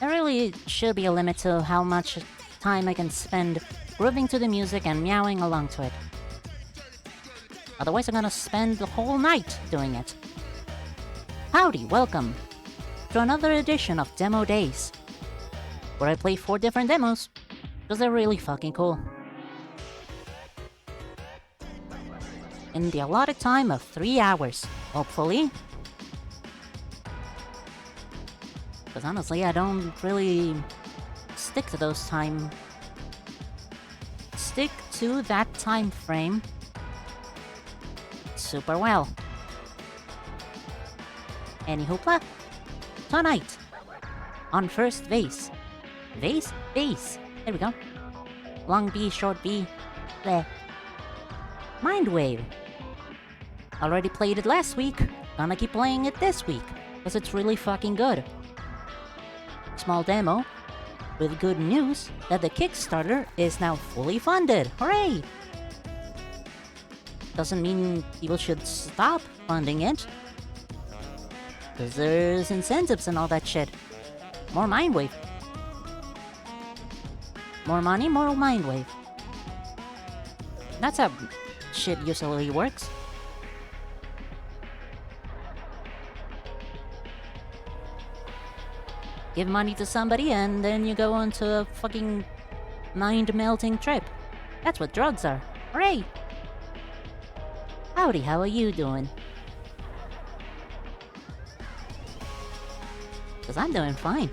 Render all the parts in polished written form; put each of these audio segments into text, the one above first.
There really should be a limit to how much time I can spend grooving to the music and meowing along to it. Otherwise, I'm gonna spend the whole night doing it. Howdy, welcome to another edition of Demo Days, where I play 4 different demos, because they're really fucking cool. In the allotted time of 3 hours, hopefully. Because honestly, I don't really stick to that time frame super well. Any hoopla? Tonight, on first vase. Vase? Vase. There we go. Long B, short B. Bleh. Mindwave. Already played it last week. Gonna keep playing it this week, because it's really fucking good. Small demo, with good news that the Kickstarter is now fully funded. Hooray! Doesn't mean people should stop funding it, because there's incentives and all that shit. More Mindwave. More money, more Mindwave. That's how shit usually works. Give money to somebody and then you go on to a fucking mind-melting trip. That's what drugs are. Hooray! Howdy, how are you doing? Because I'm doing fine.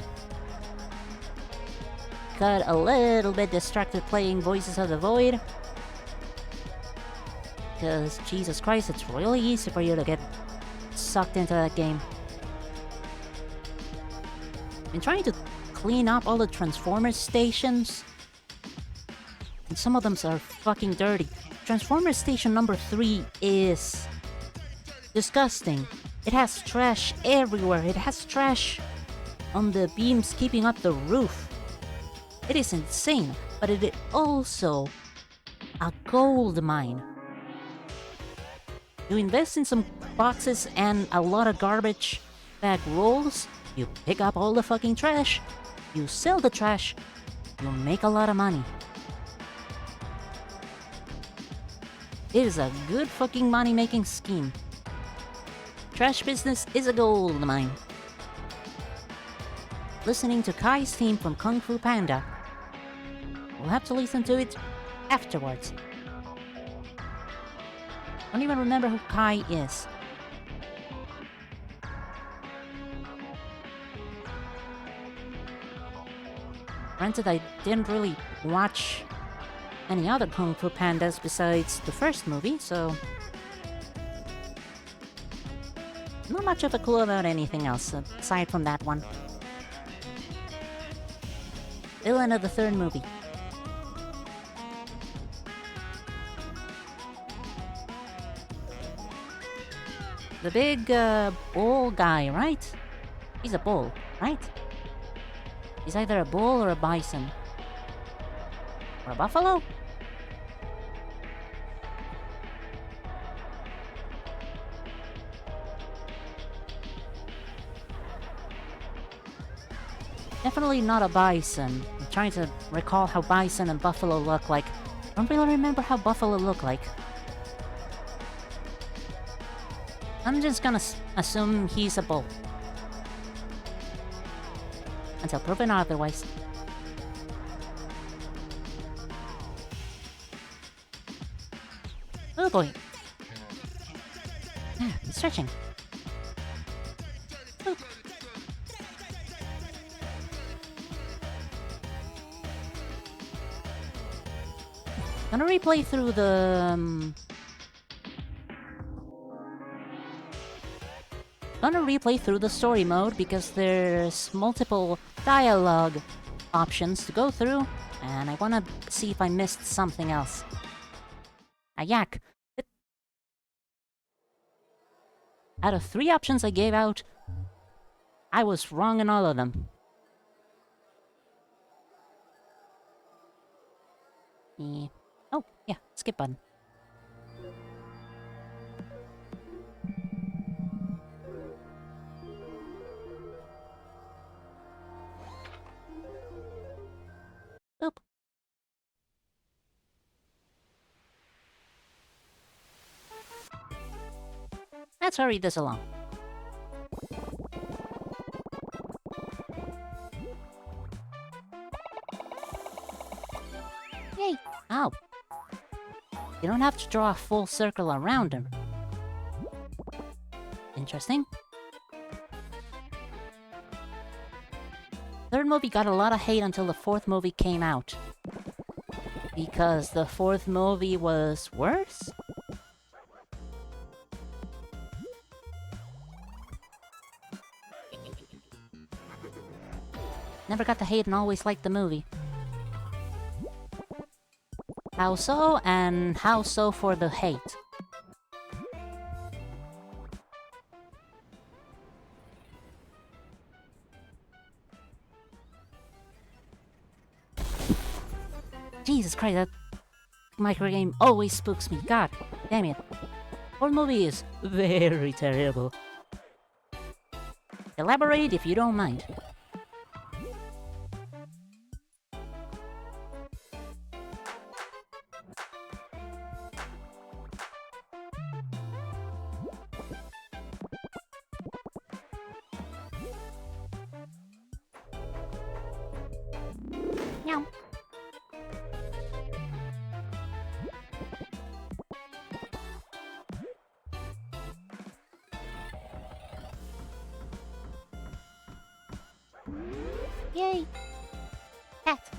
Got a little bit distracted playing Voices of the Void. Because, Jesus Christ, it's really easy for you to get sucked into that game. Been trying to clean up all the Transformers stations, and some of them are fucking dirty. Transformers Station number 3 is disgusting. It has trash everywhere. It has trash on the beams keeping up the roof. It is insane, but it is also a gold mine. You invest in some boxes and a lot of garbage bag rolls, you pick up all the fucking trash, you sell the trash, you make a lot of money. It is a good fucking money-making scheme. Trash business is a gold mine. Listening to Kai's theme from Kung Fu Panda. We'll have to listen to it afterwards. Don't even remember who Kai is. Granted, I didn't really watch any other Kung Fu Pandas besides the first movie, so not much of a clue about anything else aside from that one. Villain of the third movie. The big bull guy, right? He's a bull, right? He's either a bull or a bison. Or a buffalo? Definitely not a bison. I'm trying to recall how bison and buffalo look like. I don't really remember how buffalo look like. I'm just gonna assume he's a bull. Until proven otherwise. Oh boy. Stretching. Oh. Gonna replay through the... Gonna replay through the story mode because there's multiple dialogue options to go through, and I wanna see if I missed something else. Yak. Out of 3 options I gave out, I was wrong in all of them. Oh, yeah, skip button. Let's hurry this along. Yay! Ow! You don't have to draw a full circle around him. Interesting. Third movie got a lot of hate until the fourth movie came out. Because the fourth movie was worse? Never got the hate and always liked the movie. How so, and how so for the hate? Jesus Christ, that microgame always spooks me. God damn it. Fourth movie is very terrible. Elaborate if you don't mind. Meow. Yay! Cat!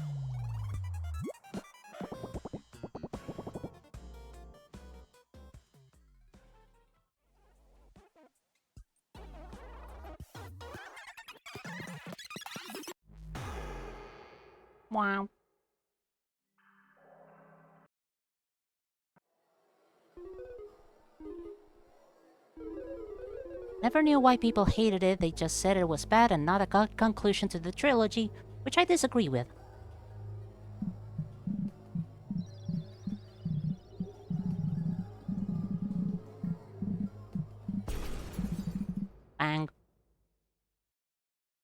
Wow. Never knew why people hated it, they just said it was bad and not a good conclusion to the trilogy, which I disagree with. Bang.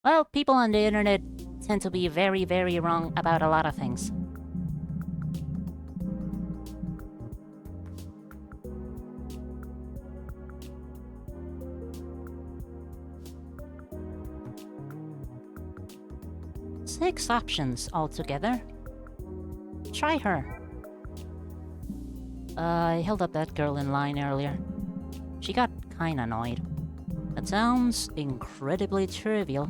Well, people on the internet tend to be very, very wrong about a lot of things. Six options altogether. Try her. I held up that girl in line earlier. She got kinda annoyed. That sounds incredibly trivial.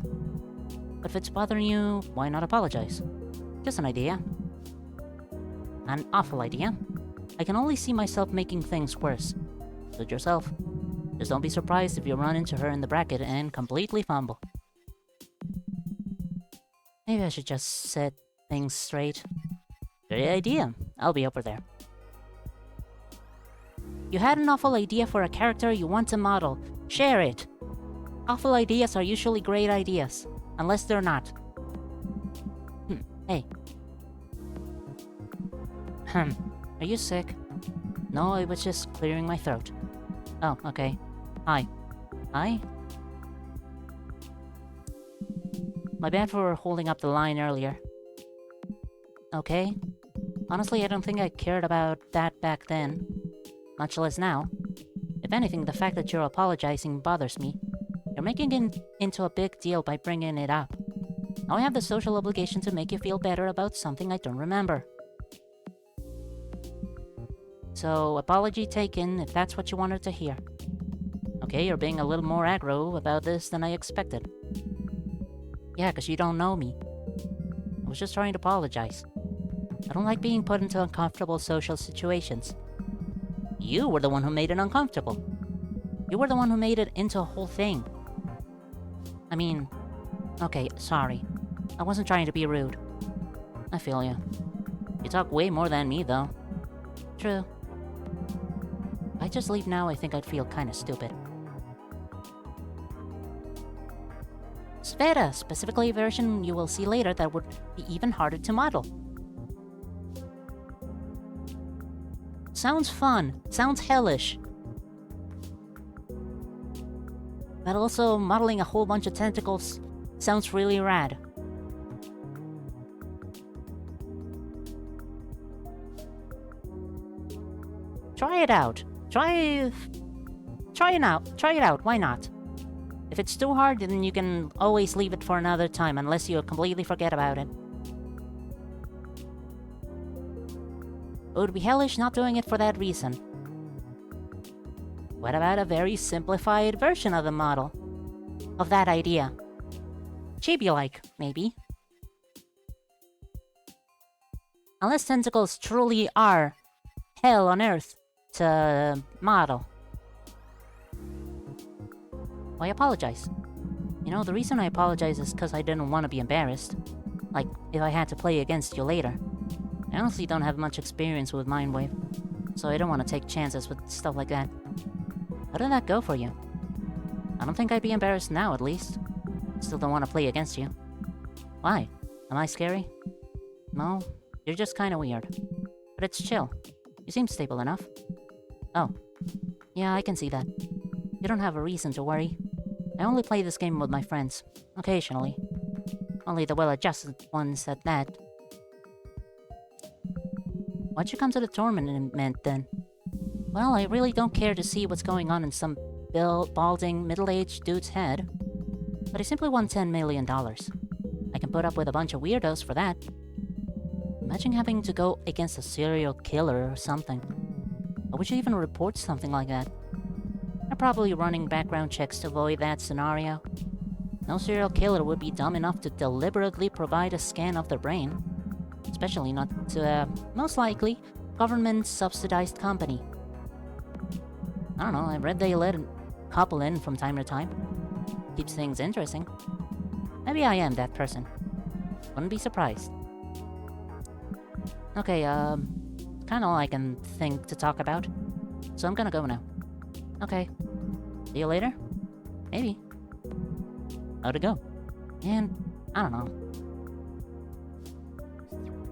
But if it's bothering you, why not apologize? Just an idea. An awful idea. I can only see myself making things worse. Suit yourself. Just don't be surprised if you run into her in the bracket and completely fumble. Maybe I should just set things straight. Great idea. I'll be over there. You had an awful idea for a character you want to model. Share it. Awful ideas are usually great ideas. Unless they're not. Hey. Are you sick? No, I was just clearing my throat. Oh, okay. Hi. Hi? My bad for holding up the line earlier. Okay. Honestly, I don't think I cared about that back then. Much less now. If anything, the fact that you're apologizing bothers me. You're making it into a big deal by bringing it up. Now I have the social obligation to make you feel better about something I don't remember. So, apology taken if that's what you wanted to hear. Okay, you're being a little more aggro about this than I expected. Yeah, 'cause you don't know me. I was just trying to apologize. I don't like being put into uncomfortable social situations. You were the one who made it uncomfortable. You were the one who made it into a whole thing. I mean, okay, sorry. I wasn't trying to be rude. I feel you. You talk way more than me, though. True. If I just leave now, I think I'd feel kinda stupid. Sveta, specifically a version you will see later that would be even harder to model. Sounds fun. Sounds hellish. But also, modeling a whole bunch of tentacles sounds really rad. Try it out. Try Try it out. Try it out. Why not? If it's too hard, then you can always leave it for another time, unless you completely forget about it. It would be hellish not doing it for that reason. What about a very simplified version of the model? Of that idea? Chibi-like, maybe. Unless tentacles truly are hell on earth to model. I apologize. You know, the reason I apologize is because I didn't want to be embarrassed. Like, if I had to play against you later. I honestly don't have much experience with Mindwave, so I don't want to take chances with stuff like that. How did that go for you? I don't think I'd be embarrassed now, at least. Still don't want to play against you. Why? Am I scary? No, you're just kinda weird. But it's chill. You seem stable enough. Oh. Yeah, I can see that. You don't have a reason to worry. I only play this game with my friends. Occasionally. Only the well-adjusted ones at that. Why'd you come to the tournament then? Well, I really don't care to see what's going on in some balding, middle-aged dude's head. But I simply want $10 million. I can put up with a bunch of weirdos for that. Imagine having to go against a serial killer or something. Or would you even report something like that? They're probably running background checks to avoid that scenario. No serial killer would be dumb enough to deliberately provide a scan of their brain. Especially not to a, most likely, government-subsidized company. I don't know, I read they let a couple in from time to time. Keeps things interesting. Maybe I am that person. Wouldn't be surprised. Okay, kinda all I can think to talk about. So I'm gonna go now. Okay. See you later? Maybe. How'd it go? And, I don't know.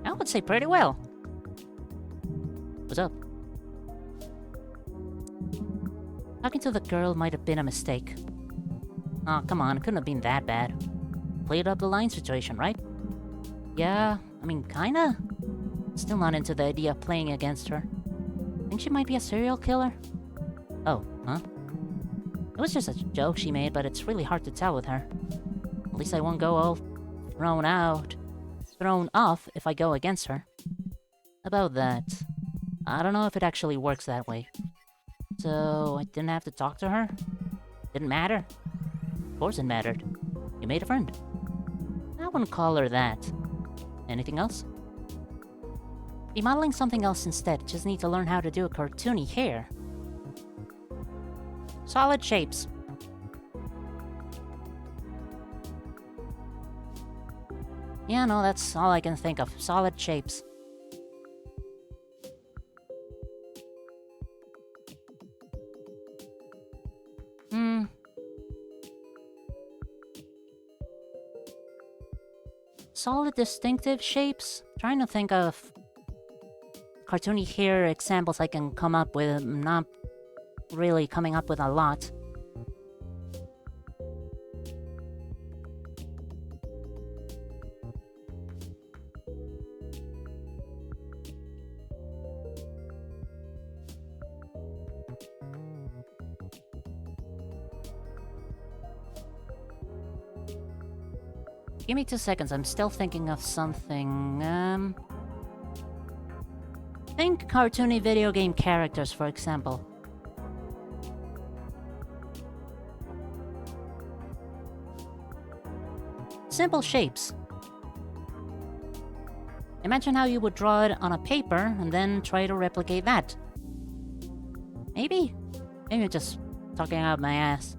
I would say pretty well. What's up? Talking to the girl might have been a mistake. Aw, come on, it couldn't have been that bad. Played up the line situation, right? Yeah, I mean, kinda. Still not into the idea of playing against her. Think she might be a serial killer? Oh, huh? It was just a joke she made, but it's really hard to tell with her. At least I won't go all thrown off if I go against her. About that, I don't know if it actually works that way. So, I didn't have to talk to her? Didn't matter? Of course it mattered. You made a friend. I wouldn't call her that. Anything else? Be modeling something else instead, just need to learn how to do a cartoony hair. Solid shapes. Yeah, no, that's all I can think of. Solid shapes. Solid distinctive shapes? Trying to think of cartoony hair examples I can come up with. I'm not really coming up with a lot. Give me 2 seconds, I'm still thinking of something, Think cartoony video game characters, for example. Simple shapes. Imagine how you would draw it on a paper and then try to replicate that. Maybe? Maybe I'm just talking out my ass.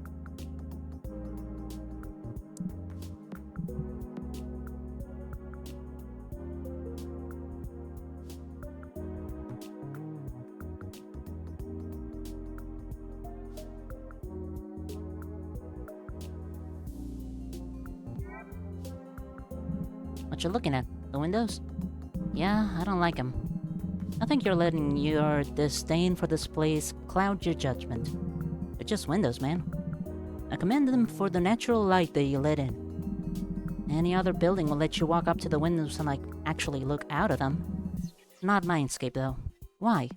What you looking at? The windows? Yeah, I don't like them. I think you're letting your disdain for this place cloud your judgment. They're just windows, man. I commend them for the natural light that you let in. Any other building will let you walk up to the windows and, like, actually look out of them. Not Mindscape, though. Why?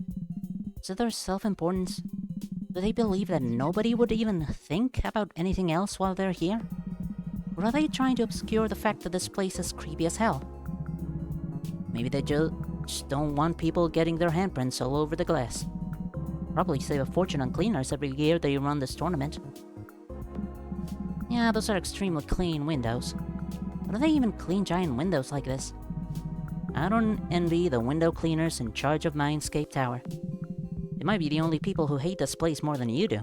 Is it their self-importance? Do they believe that nobody would even think about anything else while they're here? Or are they trying to obscure the fact that this place is creepy as hell? Maybe they just don't want people getting their handprints all over the glass. Probably save a fortune on cleaners every year they run this tournament. Yeah, those are extremely clean windows. But do they even clean giant windows like this? I don't envy the window cleaners in charge of Mindscape Tower. They might be the only people who hate this place more than you do.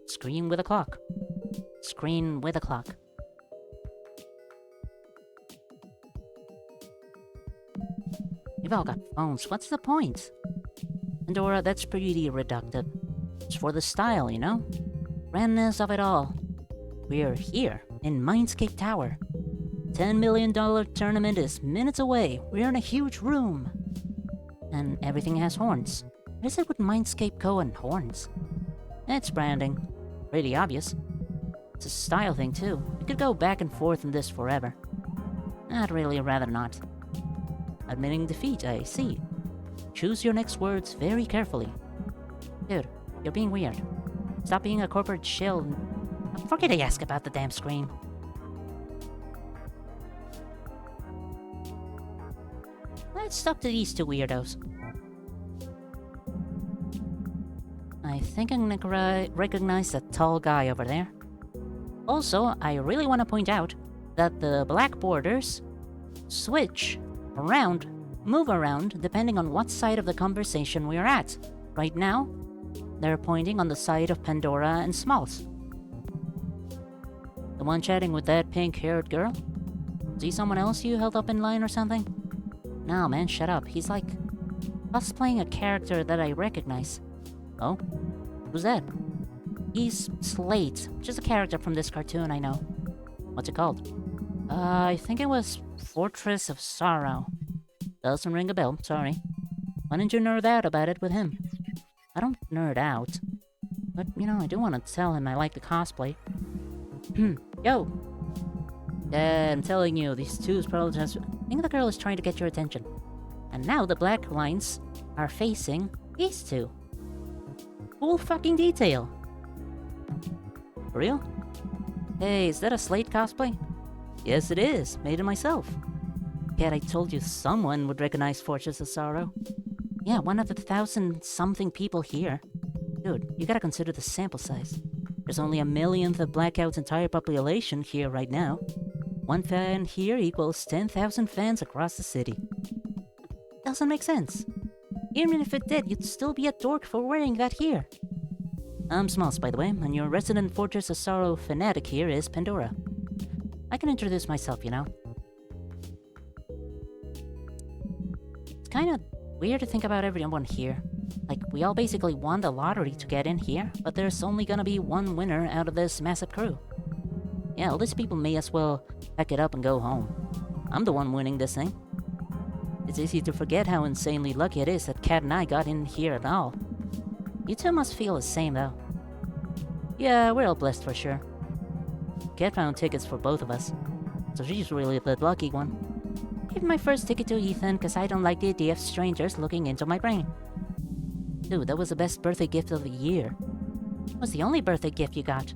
Screen with a clock. Screen with a clock. You've all got phones. What's the point? Pandora, that's pretty reductive. It's for the style, you know? Grandness of it all. We're here in Mindscape Tower. $10 million tournament is minutes away. We're in a huge room. And everything has horns. What is it with Mindscape Co. and horns? It's branding. Pretty obvious. It's a style thing too. We could go back and forth on this forever. I'd really rather not. Admitting defeat, I see. Choose your next words very carefully. Dude, you're being weird. Stop being a corporate shill. Forget I ask about the damn screen. Let's talk to these two weirdos. I think I can recognize that tall guy over there. Also, I really want to point out that the black borders switch around, move around, depending on what side of the conversation we're at. Right now, they're pointing on the side of Pandora and Smalls. The one chatting with that pink-haired girl? Is he someone else you held up in line or something? No, man, shut up. He's like cosplaying a character that I recognize. Oh? Who's that? He's Slate, just a character from this cartoon I know. What's it called? I think it was Fortress of Sorrow. Doesn't ring a bell, sorry. Why didn't you nerd out about it with him? I don't nerd out. But, you know, I do want to tell him I like the cosplay. Yo! Yeah, I'm telling you, these two is probably just... I think the girl is trying to get your attention. And now the black lines are facing these two. Full fucking detail. For real? Hey, is that a Slate cosplay? Yes, it is. Made it myself. Cat, I told you someone would recognize Fortress of Sorrow. Yeah, one of the 1,000-something people here. Dude, you gotta consider the sample size. There's only a millionth of Blackout's entire population here right now. One fan here equals 10,000 fans across the city. Doesn't make sense. Even if it did, you'd still be a dork for wearing that here. I'm Smalls, by the way, and your resident Fortress of Sorrow fanatic here is Pandora. I can introduce myself, you know. It's kinda weird to think about everyone here. Like, we all basically won the lottery to get in here, but there's only gonna be one winner out of this massive crew. Yeah, all these people may as well pack it up and go home. I'm the one winning this thing. It's easy to forget how insanely lucky it is that Kat and I got in here at all. You two must feel the same, though. Yeah, we're all blessed for sure. Kat found tickets for both of us, so she's really the lucky one. Gave my first ticket to Ethan because I don't like the idea of strangers looking into my brain. Dude, that was the best birthday gift of the year. It was the only birthday gift you got.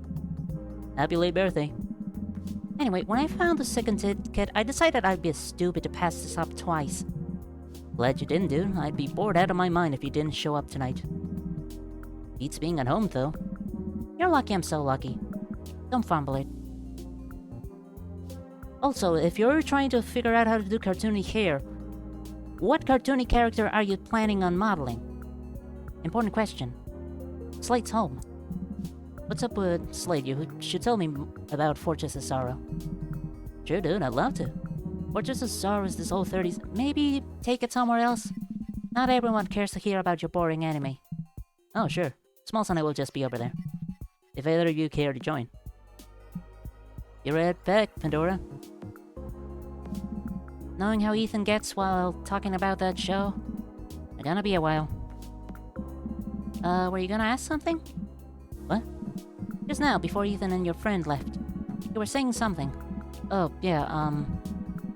Happy late birthday. Anyway, when I found the second ticket, I decided I'd be stupid to pass this up twice. Glad you didn't, dude. I'd be bored out of my mind if you didn't show up tonight. Beats being at home, though. You're lucky I'm so lucky. Don't fumble it. Also, if you're trying to figure out how to do cartoony hair, what cartoony character are you planning on modeling? Important question. Slate's home. What's up with Slate? You should tell me about Fortress of Sorrow. Sure, dude, I'd love to. Fortress of Sorrow is this old 30s. Maybe take it somewhere else? Not everyone cares to hear about your boring anime. Oh, sure. Smalls and I will just be over there. If either of you care to join. Be right back, Pandora. Knowing how Ethan gets while talking about that show, it's gonna be a while. Were you gonna ask something? What? Just now, before Ethan and your friend left. You were saying something. Oh, yeah,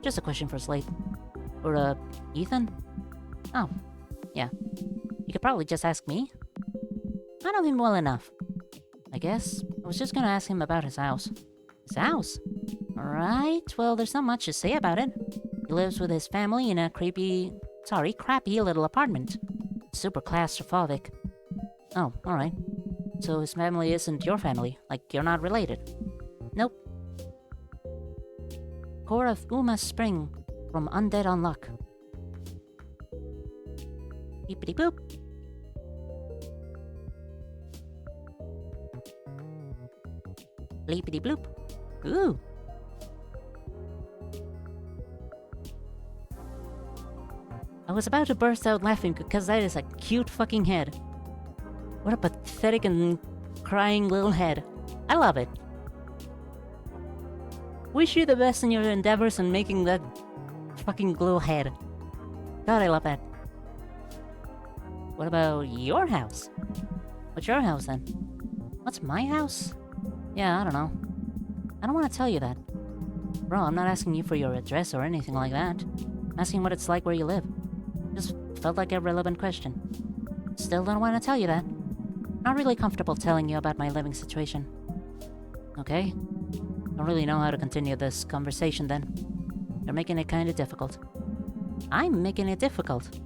just a question for Slate. Or, Ethan? Oh, yeah. You could probably just ask me. I know him well enough. I guess I was just gonna ask him about his house. His house? Alright, well, there's not much to say about it. He lives with his family in a crappy little apartment. Super claustrophobic. Oh, alright. So his family isn't your family, like you're not related. Nope. Core of Uma Spring from Undead Unluck. Beepity boop. Bleepity bloop. Ooh. I was about to burst out laughing because that is a cute fucking head. What a pathetic and crying little head. I love it. Wish you the best in your endeavors in making that fucking little head. God, I love that. What about your house? What's your house then? What's my house? Yeah, I don't know. I don't want to tell you that. Bro, I'm not asking you for your address or anything like that. I'm asking what it's like where you live. Just felt like a relevant question. Still don't want to tell you that. Not really comfortable telling you about my living situation. Okay? Don't really know how to continue this conversation then. You're making it kinda difficult. I'm making it difficult.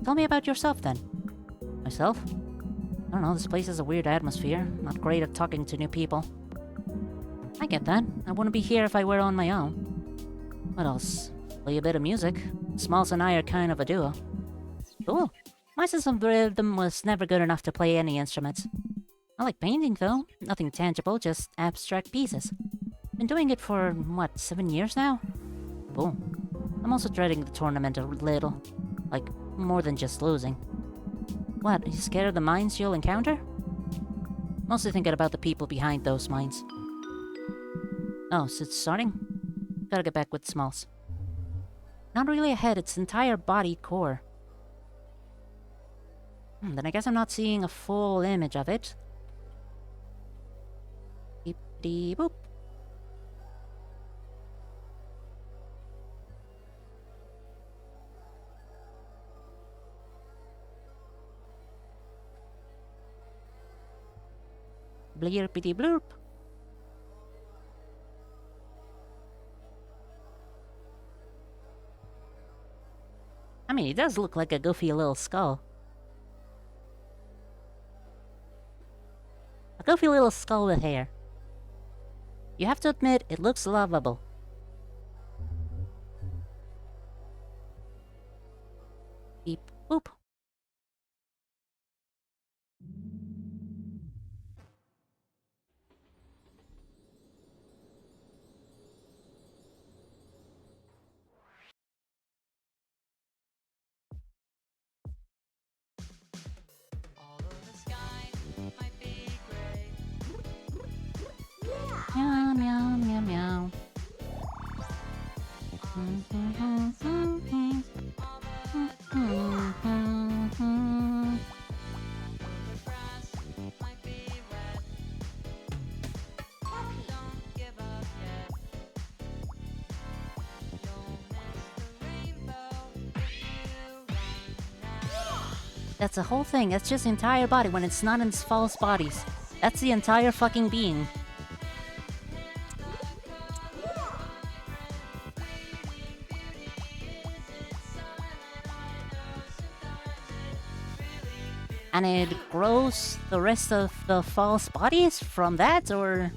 Tell me about yourself then. Myself? I don't know, this place has a weird atmosphere. Not great at talking to new people. I get that. I wouldn't be here if I were on my own. What else? Play a bit of music. Smalls and I are kind of a duo. Cool. My sense of rhythm was never good enough to play any instruments. I like painting though. Nothing tangible, just abstract pieces. Been doing it for, what, 7 years now? Cool. I'm also dreading the tournament a little. Like, more than just losing. What, are you scared of the mines you'll encounter? Mostly thinking about the people behind those mines. Oh, so it's starting? Gotta get back with Smalls. Not really a head, it's entire body core. Then I guess I'm not seeing a full image of it. Beep boop. Bleerpity bloop. I mean, it does look like a goofy little skull. A goofy little skull with hair. You have to admit, it looks lovable. Beep boop. Meow, meow, meow, meow. That's the whole thing. That's just the entire body when it's not in its false bodies. That's the entire fucking being. And it grows the rest of the false bodies from that, or...?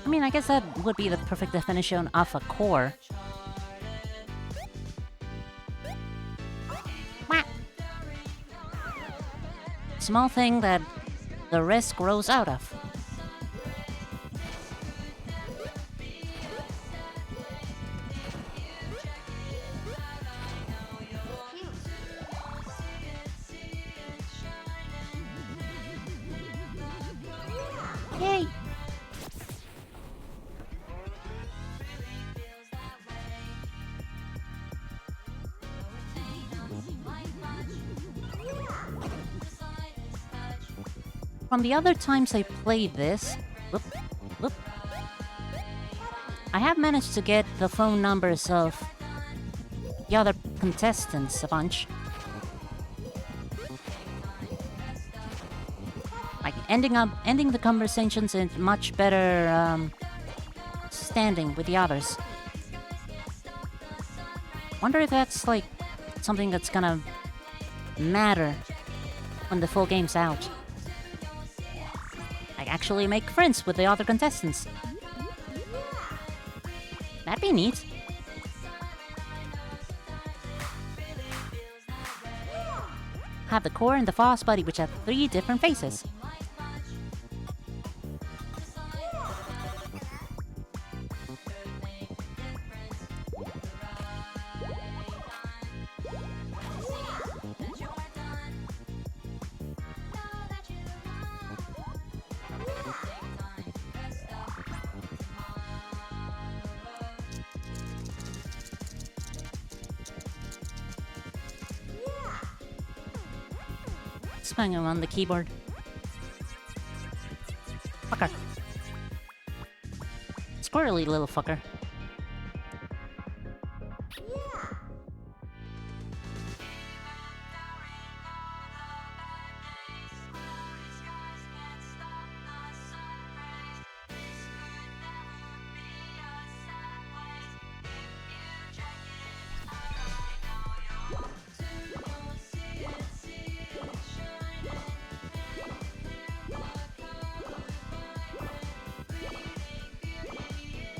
I mean, I guess that would be the perfect definition of a core. Wah. Small thing that the rest grows out of. Yay! from the other times I played this... Whoop, whoop. I have managed to get the phone numbers of the other contestants a bunch. Like, ending the conversations in much better, standing with the others. Wonder if that's, like, something that's gonna matter when the full game's out. Like, actually make friends with the other contestants. That'd be neat. Have the core and the Foss buddy, which have 3 different faces. Bang him on the keyboard. Fucker. Squirrely little fucker.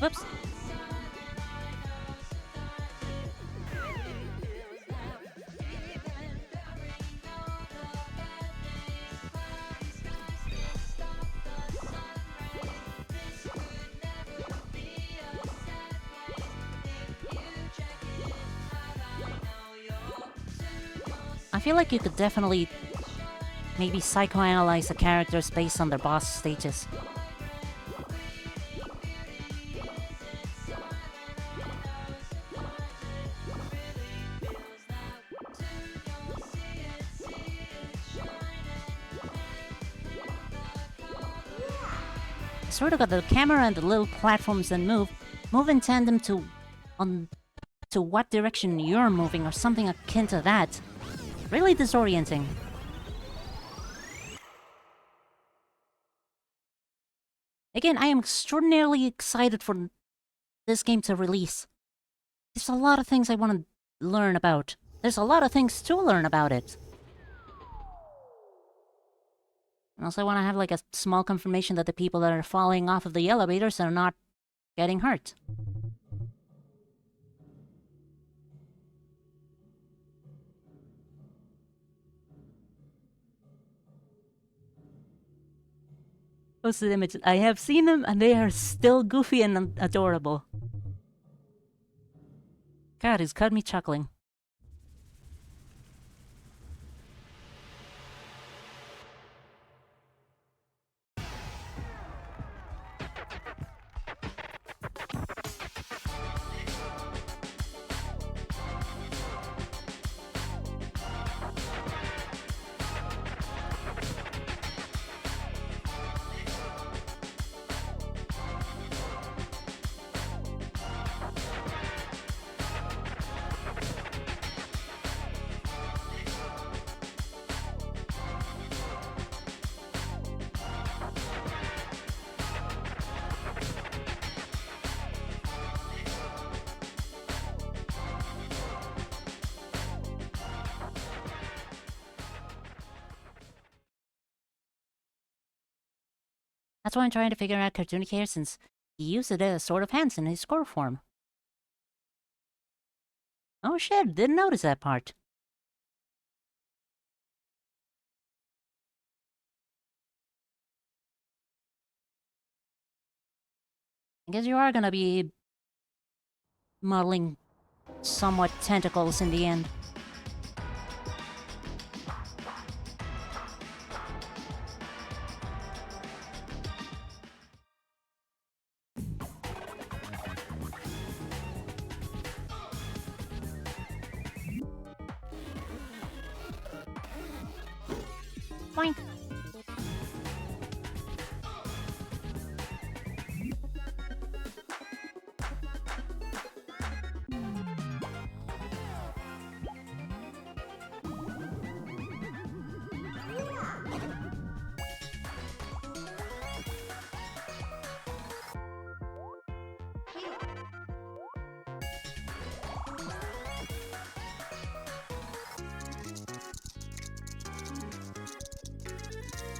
Whoops. I feel like you could definitely maybe psychoanalyze the characters based on their boss stages. Sort of got the camera and the little platforms that move in tandem to what direction you're moving or something akin to that. Really disorienting. Again, I am extraordinarily excited for this game to release. There's a lot of things I want to learn about. There's a lot of things to learn about it. And also I want to have like a small confirmation that the people that are falling off of the elevators are not getting hurt. Posted images. I have seen them and they are still goofy and adorable. God, it's got me chuckling. That's why I'm trying to figure out Cartoony here, since he used it as a sort of hands in his score form. Oh shit, didn't notice that part. I guess you are gonna be modeling somewhat tentacles in the end. Boink.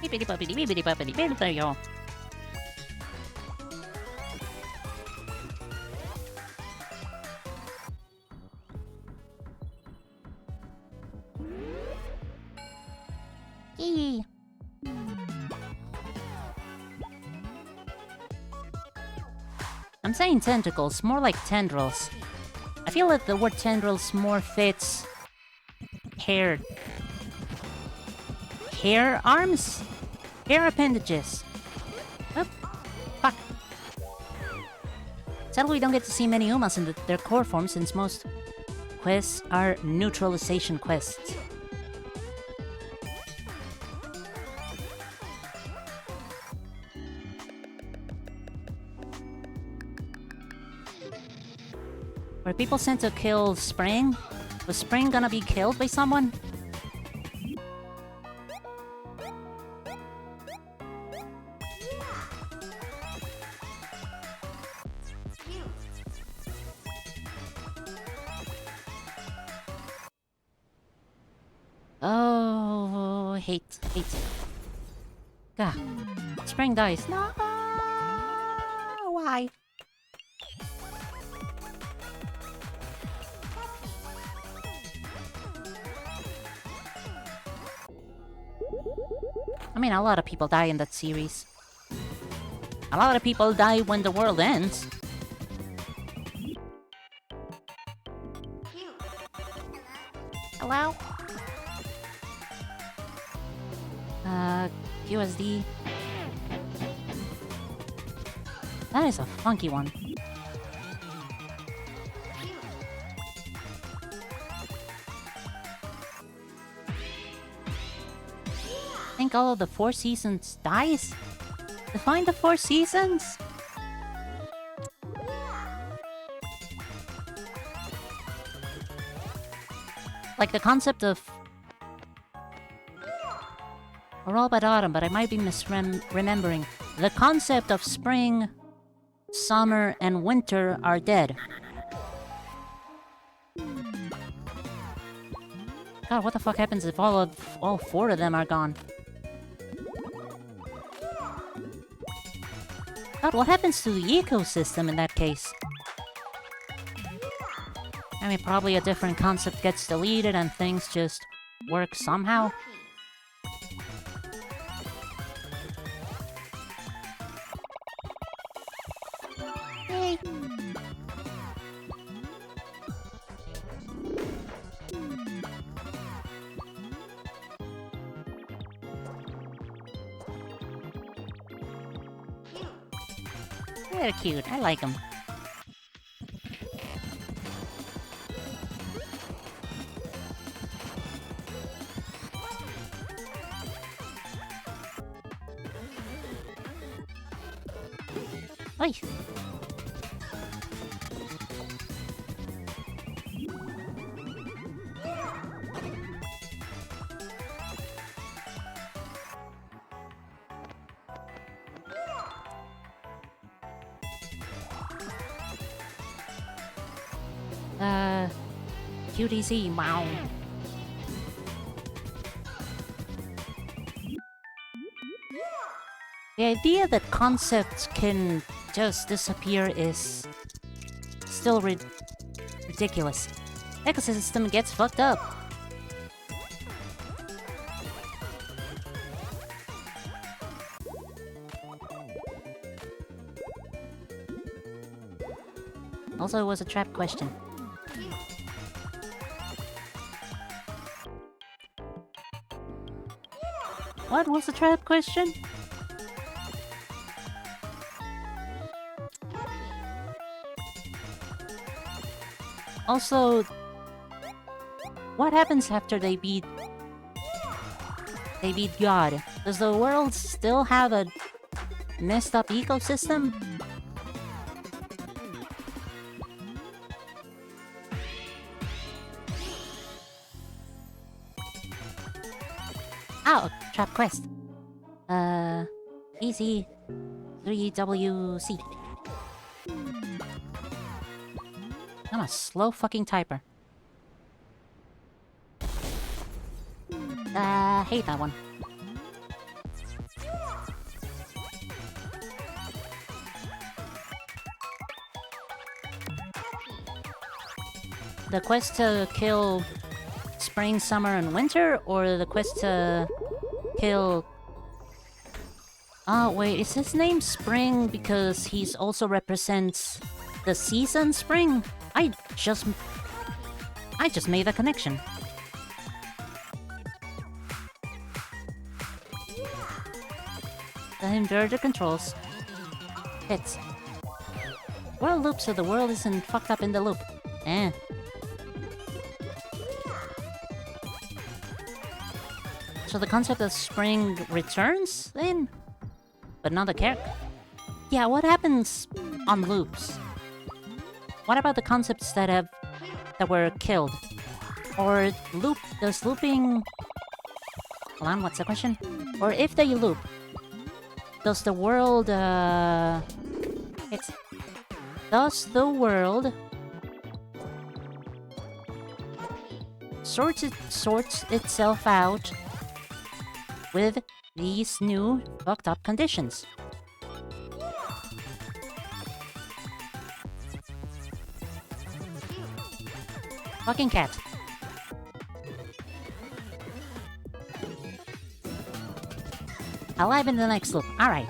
Beepity boppity beepity boppity beep. There you go. Yee. I'm saying tentacles, more like tendrils. I feel that the word tendrils more fits hair. Hair arms? Hair appendages. Oh, fuck. Sadly, we don't get to see many Umas in their core form since most quests are neutralization quests. Were people sent to kill Spring? Was Spring gonna be killed by someone? Oh, hate. God. Spring dies. No! Why? I mean, a lot of people die in that series. A lot of people die when the world ends. Hello? QSD. That is a funky one. Think all of the 4 seasons dies? Define the 4 seasons? Like the concept of... We're all about autumn, but I might be misremembering. The concept of spring, summer, and winter are dead. God, what the fuck happens if all 4 of them are gone? God, what happens to the ecosystem in that case? I mean, probably a different concept gets deleted and things just work somehow. Hey. They're cute. I like them. Oi! QDZ, wow. The idea that concepts can just disappear is still ridiculous. Ecosystem gets fucked up. Also, it was a trap question. What was the trap question? Also, what happens after they beat God? Does the world still have a messed up ecosystem? Oh, trap quest. EC 3WC. I'm a slow fucking typer. Hate that one. The quest to kill spring, summer, and winter, or the quest to kill... Oh, wait, is his name Spring because he's also represents the season Spring? I just made that connection. The inverter controls. Hits. World loop so the world isn't fucked up in the loop. Eh. So the concept of spring returns, then? But not the character? Yeah, what happens on loops? What about the concepts that were killed? Or does looping... Hold on, what's the question? Or if they loop, does the world, does the world sorts itself out with these new fucked up conditions? Fucking cat. Alive in the next loop. Alright.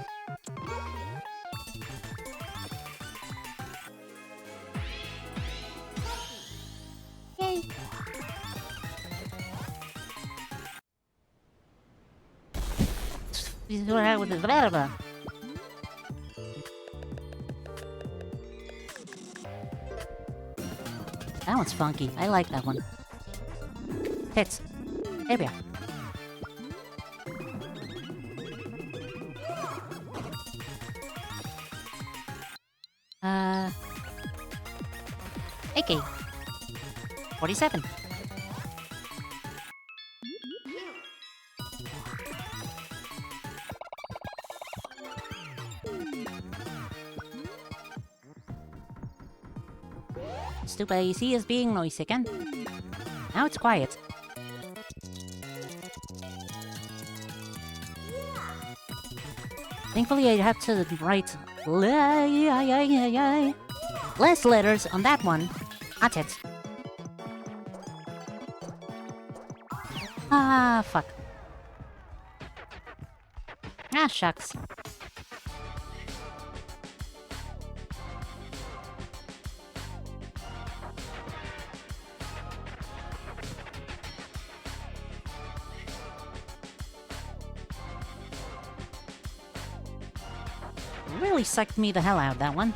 Yay. That one's funky. I like that one. Hits. There we are. AK 47. Stupid AC is being noisy again. Now it's quiet. Thankfully, I have to write less letters on that one. At it. Ah, fuck. Ah, shucks. Really sucked me the hell out, that one.